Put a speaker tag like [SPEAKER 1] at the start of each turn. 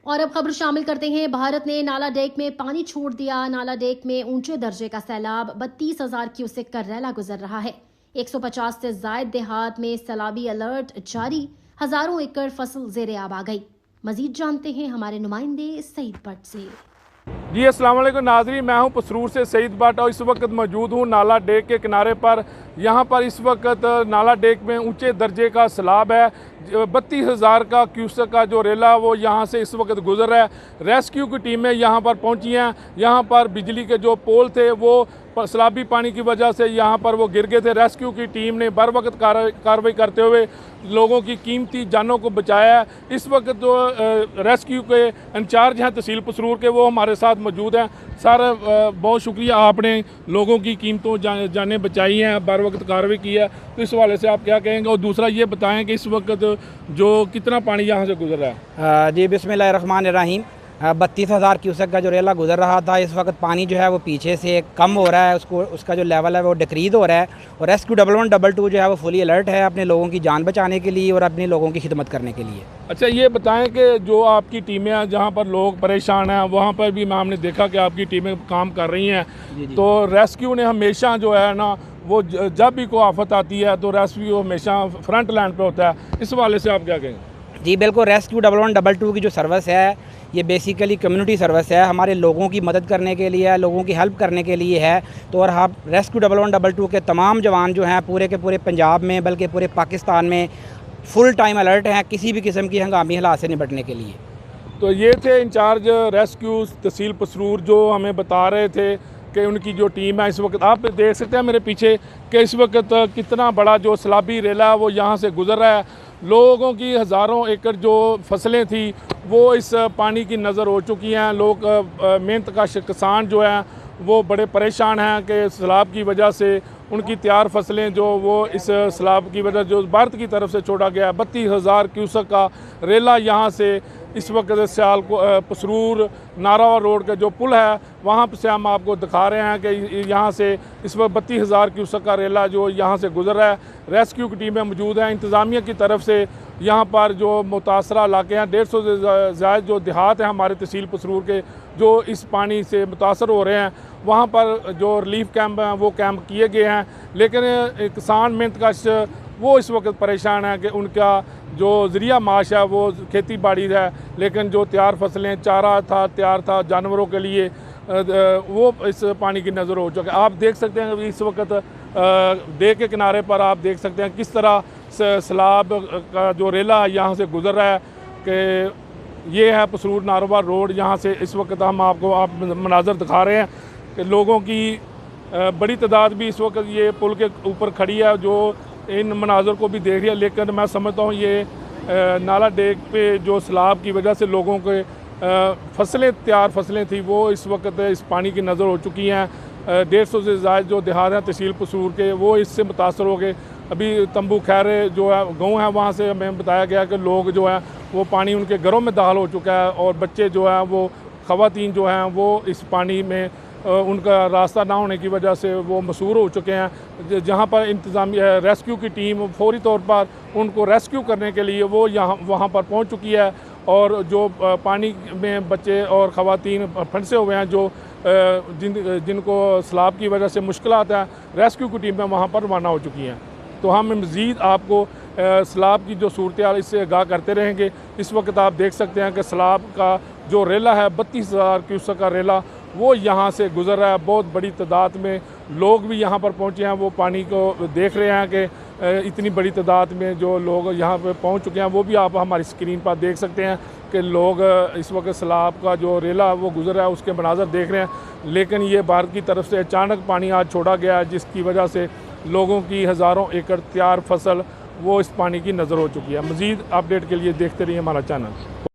[SPEAKER 1] और अब खबर शामिल करते हैं। भारत ने नाला डेक में पानी छोड़ दिया। नाला डेक में ऊंचे दर्जे का सैलाब 32,000 क्यूसेक का रैला गुजर रहा है। 150 से जायद देहात में सैलाबी अलर्ट जारी। हजारों एकड़ फसल जेरे आब आ गई। मजीद जानते हैं हमारे नुमाइंदे सईद भट्ट से।
[SPEAKER 2] जी अस्सलाम वालेकुम नाज़रीन, मैं हूं पसरूर से सईद भट्ट और इस वक्त मौजूद हूं नाला डेक के किनारे पर। यहां पर इस वक्त नाला डेक में ऊंचे दर्जे का सैलाब है। 32,000 का क्यूसेक का जो रेला वो यहां से इस वक्त गुजर रहा है। रेस्क्यू की टीमें यहां पर पहुंची हैं। यहां पर बिजली के जो पोल थे वो सैलाबी पानी की वजह से यहाँ पर वो गिर गए थे। रेस्क्यू की टीम ने बर वक्त कार्रवाई करते हुए लोगों की कीमती जानों को बचाया है। इस वक्त जो रेस्क्यू के इंचार्ज हैं तहसील पसरूर के, वो हमारे साथ मौजूद हैं। सर बहुत शुक्रिया, आपने लोगों की कीमतों जानें बचाई हैं, बर वक्त कार्रवाई की है, तो इस हवाले से आप क्या कहेंगे? और दूसरा ये बताएं कि इस वक्त जो कितना पानी यहाँ से गुजर रहा है?
[SPEAKER 3] जी बिस्मिल्लाहिर्रहमानिर्रहीम। 32,000 क्यूसेक का जो रेला गुजर रहा था, इस वक्त पानी जो है वो पीछे से कम हो रहा है, उसका जो लेवल है वो डिक्रीज़ हो रहा है। और रेस्क्यू 1112 जो है वो फुली अलर्ट है अपने लोगों की जान बचाने के लिए और अपने लोगों की खिदमत करने के लिए।
[SPEAKER 2] अच्छा, ये बताएं कि जो आपकी टीमें हैं जहाँ पर लोग परेशान हैं, वहाँ पर भी हमने देखा कि आपकी टीमें काम कर रही हैं। तो रेस्क्यू ने हमेशा जो है ना, वो जब भी कोई आफत आती है तो रेस्क्यू हमेशा फ्रंट लाइन पर होता है। इस हवाले से आप क्या कहेंगे?
[SPEAKER 3] जी बिल्कुल, रेस्क्यू 1112 की जो सर्विस है ये बेसिकली कम्युनिटी सर्विस है, हमारे लोगों की मदद करने के लिए है, लोगों की हेल्प करने के लिए है। तो और हम रेस्क्यू 1112 के तमाम जवान जो हैं पूरे के पूरे पंजाब में बल्कि पूरे पाकिस्तान में फुल टाइम अलर्ट हैं किसी भी किस्म की हंगामी हालात से निपटने के लिए।
[SPEAKER 2] तो ये थे इंचार्ज रेस्क्यू तहसील पसरूर जो हमें बता रहे थे कि उनकी जो टीम है इस वक्त, आप देख सकते हैं मेरे पीछे कि इस वक्त कितना बड़ा जो सैलाबी रेला है वो यहाँ से गुजर रहा है। लोगों की हज़ारों एकड़ जो फसलें थी वो इस पानी की नज़र हो चुकी हैं। लोग मेहनत का किसान जो है वो बड़े परेशान हैं कि सैलाब की वजह से उनकी तैयार फसलें जो वो इस सैलाब की वजह जो भारत की तरफ से छोड़ा गया। 32,000 क्यूसेक का रेला यहाँ से इस वक्त सियाल को पसरूर नारावा रोड का जो पुल है वहाँ से हम आपको दिखा रहे हैं कि यहाँ से इस वक्त 32,000 क्यूसेक का रेला जो यहाँ से गुजर रहा है। रेस्क्यू की टीमें मौजूद हैं। इंतज़ामिया की तरफ से यहाँ पर जो मुतासरा इलाके हैं, 150 से ज़्यादा जो देहात हैं हमारे तहसील पसरूर के जो इस पानी से मुतासर हो रहे हैं, वहाँ पर जो रिलीफ कैंप हैं वो कैंप किए गए हैं। लेकिन किसान मेहनतकश वो इस वक्त परेशान है कि उनका जो ज़रिया माश है वो खेती बाड़ी है, लेकिन जो तैयार फसलें चारा था तैयार था जानवरों के लिए वो इस पानी की नज़र हो चुका है। आप देख सकते हैं इस वक्त डेक के किनारे पर आप देख सकते हैं किस तरह सैलाब का जो रेला यहाँ से गुजर रहा है कि ये है पसरूर नारोवा रोड। यहाँ से इस वक्त हम आपको मनाजर दिखा रहे हैं कि लोगों की बड़ी तादाद भी इस वक्त ये पुल के ऊपर खड़ी है जो इन मनाजर को भी देख रही है। लेकिन मैं समझता हूँ ये नाला डेक पे जो सैलाब की वजह से लोगों के फसलें तैयार फसलें थी वो इस वक्त इस पानी की नज़र हो चुकी हैं। 150 से ज़्यादा जो देहात हैं तहसील पसरूर के वो इससे मुतासर हो गए। अभी तंबू खैरे जो है गाँव है वहाँ से हमें बताया गया कि लोग जो है वो पानी उनके घरों में दाखिल हो चुका है और बच्चे जो हैं वो ख़वातीन जो हैं वो इस पानी में उनका रास्ता ना होने की वजह से वो मसूर हो चुके हैं। जहाँ पर इंतज़ामी रेस्क्यू की टीम फौरी तौर पर उनको रेस्क्यू करने के लिए वो वहाँ पर पहुँच चुकी है और जो पानी में बच्चे और ख़वातीन फंसे हुए हैं जो जिनको सैलाब की वजह से मुश्किलात हैं, रेस्क्यू की टीमें वहाँ पर रवाना हो चुकी हैं। तो हम मज़ीद आपको सैलाब की जो सूरत हाल इससे आगाह करते रहेंगे। इस वक्त आप देख सकते हैं कि सैलाब का जो रेला है 32,000 क्यूसेक का रेला वो यहाँ से गुजर रहा है। बहुत बड़ी तादाद में लोग भी यहाँ पर पहुँचे हैं, वो पानी को देख रहे हैं कि इतनी बड़ी तादाद में जो लोग यहाँ पर पहुँच चुके हैं वो भी आप हमारी स्क्रीन पर देख सकते हैं कि लोग इस वक्त सैलाब का जो रेला वो गुजर रहा है उसके मनाजर देख रहे हैं। लेकिन ये भारत की तरफ से अचानक पानी आज छोड़ा गया है जिसकी वजह से लोगों की हज़ारों एकड़ तैयार फसल वो इस पानी की नज़र हो चुकी है। मज़ीद अपडेट के लिए देखते रहिए हमारा चैनल।